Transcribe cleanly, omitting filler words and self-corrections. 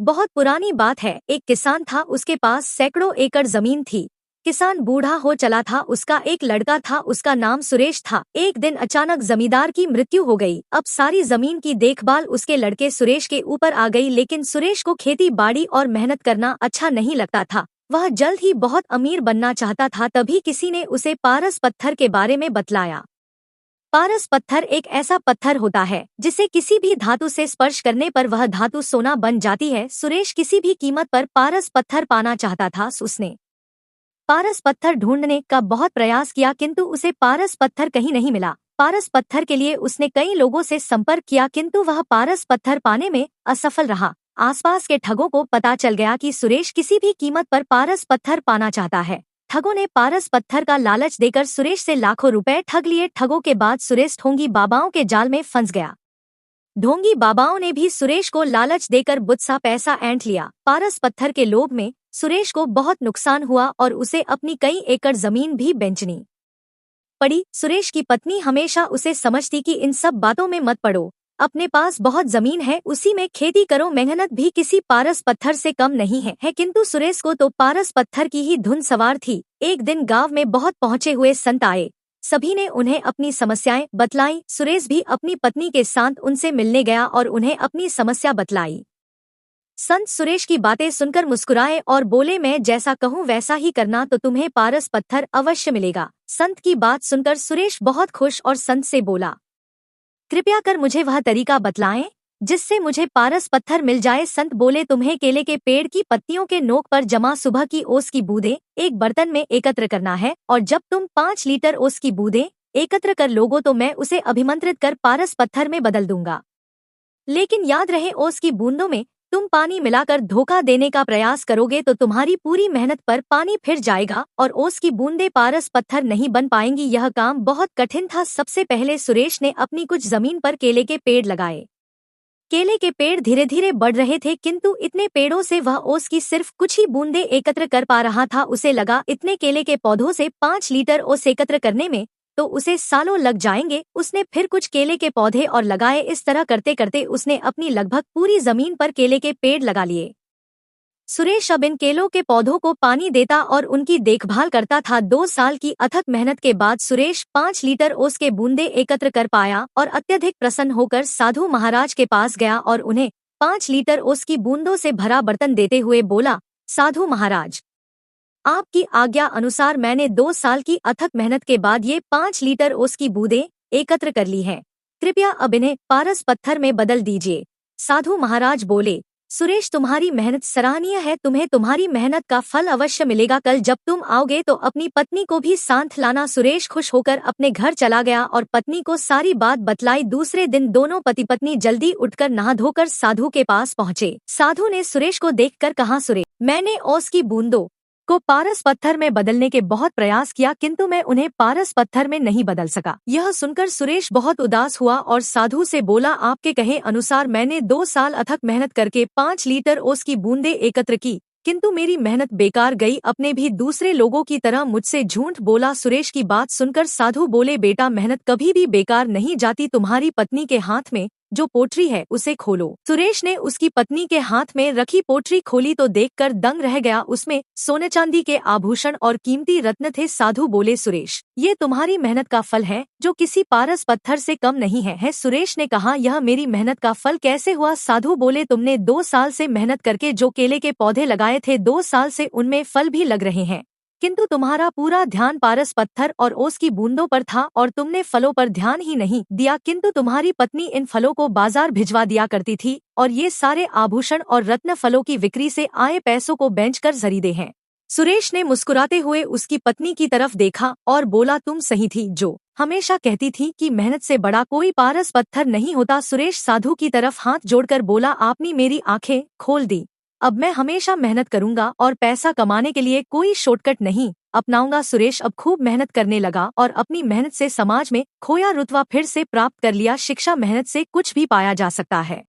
बहुत पुरानी बात है। एक किसान था, उसके पास सैकड़ों एकड़ जमीन थी। किसान बूढ़ा हो चला था। उसका एक लड़का था, उसका नाम सुरेश था। एक दिन अचानक जमींदार की मृत्यु हो गई। अब सारी जमीन की देखभाल उसके लड़के सुरेश के ऊपर आ गई। लेकिन सुरेश को खेती बाड़ी और मेहनत करना अच्छा नहीं लगता था। वह जल्द ही बहुत अमीर बनना चाहता था। तभी किसी ने उसे पारस पत्थर के बारे में बतलाया। पारस पत्थर एक ऐसा पत्थर होता है जिसे किसी भी धातु से स्पर्श करने पर वह धातु सोना बन जाती है। सुरेश किसी भी कीमत पर पारस पत्थर पाना चाहता था। उसने पारस पत्थर ढूंढने का बहुत प्रयास किया, किंतु उसे पारस पत्थर कहीं नहीं मिला। पारस पत्थर के लिए उसने कई लोगों से संपर्क किया, किंतु वह पारस पत्थर पाने में असफल रहा। आसपास के ठगों को पता चल गया कि सुरेश किसी भी कीमत पर पारस पत्थर पाना चाहता है। ठगों ने पारस पत्थर का लालच देकर सुरेश से लाखों रुपए ठग लिए। ठगों के बाद सुरेश ढोंगी बाबाओं के जाल में फंस गया। ढोंगी बाबाओं ने भी सुरेश को लालच देकर बुत्सा पैसा ऐंठ लिया। पारस पत्थर के लोभ में सुरेश को बहुत नुकसान हुआ और उसे अपनी कई एकड़ जमीन भी बेचनी पड़ी। सुरेश की पत्नी हमेशा उसे समझती कि इन सब बातों में मत पड़ो, अपने पास बहुत जमीन है, उसी में खेती करो, मेहनत भी किसी पारस पत्थर से कम नहीं है। किंतु सुरेश को तो पारस पत्थर की ही धुन सवार थी। एक दिन गांव में बहुत पहुंचे हुए संत आए। सभी ने उन्हें अपनी समस्याएं बतलाई। सुरेश भी अपनी पत्नी के साथ उनसे मिलने गया और उन्हें अपनी समस्या बतलाई। संत सुरेश की बातें सुनकर मुस्कुराए और बोले, मैं जैसा कहूँ वैसा ही करना तो तुम्हें पारस पत्थर अवश्य मिलेगा। संत की बात सुनकर सुरेश बहुत खुश और संत से बोला, कृपया कर मुझे वह तरीका बतलाएं जिससे मुझे पारस पत्थर मिल जाए। संत बोले, तुम्हें केले के पेड़ की पत्तियों के नोक पर जमा सुबह की ओस की बूंदें एक बर्तन में एकत्र करना है, और जब तुम 5 लीटर ओस की बूंदें एकत्र कर लोगो तो मैं उसे अभिमंत्रित कर पारस पत्थर में बदल दूंगा। लेकिन याद रहे, ओस की बूंदों में तुम पानी मिलाकर धोखा देने का प्रयास करोगे तो तुम्हारी पूरी मेहनत पर पानी फिर जाएगा और ओस की बूंदें पारस पत्थर नहीं बन पाएंगी। यह काम बहुत कठिन था। सबसे पहले सुरेश ने अपनी कुछ जमीन पर केले के पेड़ लगाए। केले के पेड़ धीरे धीरे बढ़ रहे थे, किंतु इतने पेड़ों से वह ओस की सिर्फ कुछ ही बूंदें एकत्र कर पा रहा था। उसे लगा, इतने केले के पौधों से 5 लीटर ओस एकत्र करने में तो उसे सालों लग जाएंगे। उसने फिर कुछ केले के पौधे और लगाए। इस तरह करते करते उसने अपनी लगभग पूरी जमीन पर केले के पेड़ लगा लिए। सुरेश अब इन केलों के पौधों को पानी देता और उनकी देखभाल करता था। 2 साल की अथक मेहनत के बाद सुरेश 5 लीटर ओस के बूंदे एकत्र कर पाया और अत्यधिक प्रसन्न होकर साधु महाराज के पास गया और उन्हें 5 लीटर ओस की बूंदों से भरा बर्तन देते हुए बोला, साधु महाराज, आपकी आज्ञा अनुसार मैंने 2 साल की अथक मेहनत के बाद ये 5 लीटर ओस की बूंदें एकत्र कर ली हैं। कृपया अब इन्हें पारस पत्थर में बदल दीजिए। साधु महाराज बोले, सुरेश, तुम्हारी मेहनत सराहनीय है, तुम्हें तुम्हारी मेहनत का फल अवश्य मिलेगा। कल जब तुम आओगे तो अपनी पत्नी को भी साथ लाना। सुरेश खुश होकर अपने घर चला गया और पत्नी को सारी बात बतलाई। दूसरे दिन दोनों पति पत्नी जल्दी उठकर नहा धोकर साधु के पास पहुँचे। साधु ने सुरेश को देखकर कहा, सुरेश, मैंने ओस की बूंदों को पारस पत्थर में बदलने के बहुत प्रयास किया, किंतु मैं उन्हें पारस पत्थर में नहीं बदल सका। यह सुनकर सुरेश बहुत उदास हुआ और साधु से बोला, आपके कहे अनुसार मैंने 2 साल अथक मेहनत करके 5 लीटर ओस की बूंदें एकत्र की, किंतु मेरी मेहनत बेकार गई। अपने भी दूसरे लोगों की तरह मुझसे झूठ बोला। सुरेश की बात सुनकर साधु बोले, बेटा, मेहनत कभी भी बेकार नहीं जाती। तुम्हारी पत्नी के हाथ में जो पोटरी है उसे खोलो। सुरेश ने उसकी पत्नी के हाथ में रखी पोटरी खोली तो देखकर दंग रह गया। उसमें सोने चांदी के आभूषण और कीमती रत्न थे। साधु बोले, सुरेश, ये तुम्हारी मेहनत का फल है जो किसी पारस पत्थर से कम नहीं है। सुरेश ने कहा, यह मेरी मेहनत का फल कैसे हुआ? साधु बोले, तुमने 2 साल से मेहनत करके जो केले के पौधे लगाए थे, 2 साल से उनमें फल भी लग रहे हैं, किंतु तुम्हारा पूरा ध्यान पारस पत्थर और ओस की बूंदों पर था और तुमने फलों पर ध्यान ही नहीं दिया। किंतु तुम्हारी पत्नी इन फलों को बाजार भिजवा दिया करती थी और ये सारे आभूषण और रत्न फलों की बिक्री से आए पैसों को बेचकर खरीदे हैं। सुरेश ने मुस्कुराते हुए उसकी पत्नी की तरफ देखा और बोला, तुम सही थी जो हमेशा कहती थी कि मेहनत से बड़ा कोई पारस पत्थर नहीं होता। सुरेश साधु की तरफ हाथ जोड़कर बोला, आपने मेरी आंखें खोल दी। अब मैं हमेशा मेहनत करूंगा और पैसा कमाने के लिए कोई शॉर्टकट नहीं अपनाऊंगा। सुरेश अब खूब मेहनत करने लगा और अपनी मेहनत से समाज में खोया रुतबा फिर से प्राप्त कर लिया। शिक्षा मेहनत से कुछ भी पाया जा सकता है।